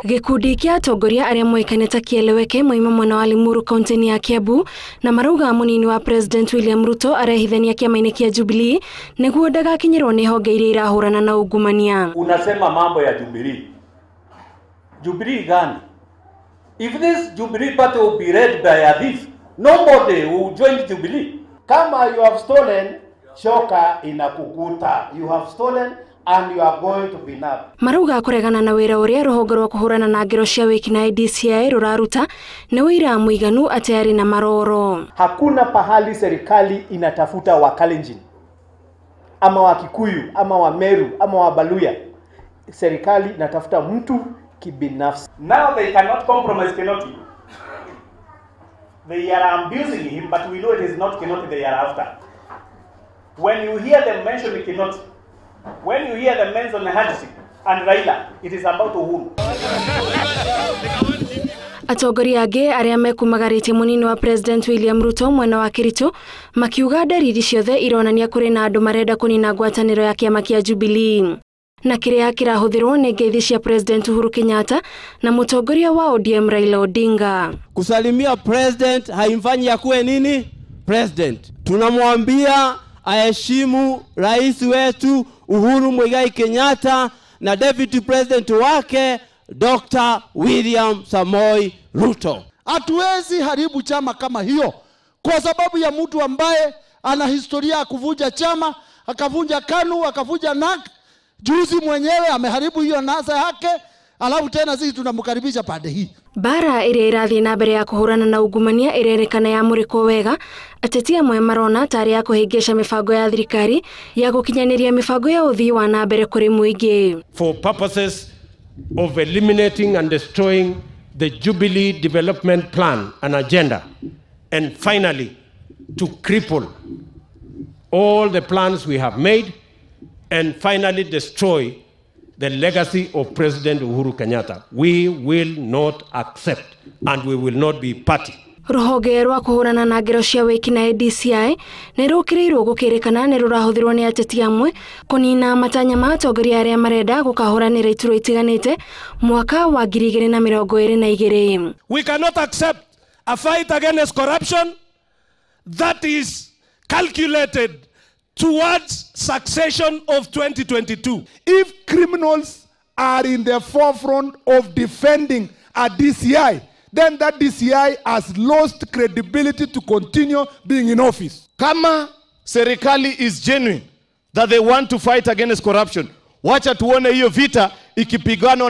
Gikundi kia atongoria aria moikane ta kieleweke moima mwena wa Limuru kaunti ya Kiambu na marauga munini wa President William Ruto arehithania kiama-ini kia Jubilee niguo ndagakinyirwo ni honge iria irahurana na ungumania. Unasema mambo ya Jubilee. Jubilee gani? If this Jubilee party will be led by a thief, nobody will join Jubilee. Kama you have stolen, shoka inakukuta. You have stolen and you are going to be nabbed. Marauga kuregana na wira uria ruhonge rwa kuhurana na ngero cia wikinaĩ DCI ruraruta ni wira muiganu atari na maroro. Hakuna pahali serikali inatafuta Wakalenjin ama Wakikuyu ama Wameru ama Wabaluya. Serikali inatafuta mtu kibinafsi. Now they cannot compromise Kinoti. They are abusing him, but we know it is not Kinoti they are after. When you hear them mention Kinoti, when you hear them mention Hadisi and Raila, it is about Uhuru. Atongoria angi aria mekumagaritie munini wa President William Ruto mwena wa Kericho makiuga ndariri ciothe ironania kuri na andu marenda kunina ngwataniro ya kiama kia Jubilee. Na kiria kirahuthirwo ni ngeithi cia President Uhuru Kenyatta na mutongoria wa ODM Raila Odinga. Kusalimia President haimfanyi akuwe nini? President. Tunamwambia aheshimu rais wetu Uhuru Muigai Kenyatta na Deputy President wake Dr. William Samoei Ruto. Hatuwezi haribu chama kama hiyo kwa sababu ya mtu ambaye ana historia ya kuvunja chama, akavunja KANU, akavunja NAK. Juzi mwenyewe ameharibu hiyo NASA yake, alafu tena sisi tunamkaribisha pande hii. Bara iria irathii na mbere ya kuhurana na ungumania irerekana ya muriko wega ateti amwe marona tari ya kuhingisha mifango ya thirikari ya gukinyaniria mifango ya uthii wa na mbere kuri muingi. For purposes of eliminating and destroying the Jubilee development plan and agenda, and finally to cripple all the plans we have made and finally destroy the legacy of President Uhuru Kenyatta. We will not accept and we will not be party. Ruhonge rwa kuhurana na ngero cia wikinaĩ DCI ni rukirirwo gukirikana ni rurahuthirwo ni ateti amwe kunina matanya ma atongoria aria marenda gukahuranira ituro itiganite mwaka wa 2022. We cannot accept a fight against corruption that is calculated towards succession of 2022. If criminals are in the forefront of defending a DCI, then that DCI has lost credibility to continue being in office. Kama serikali is genuine that they want to fight against corruption, wacha tuone hiyo vita ikipigana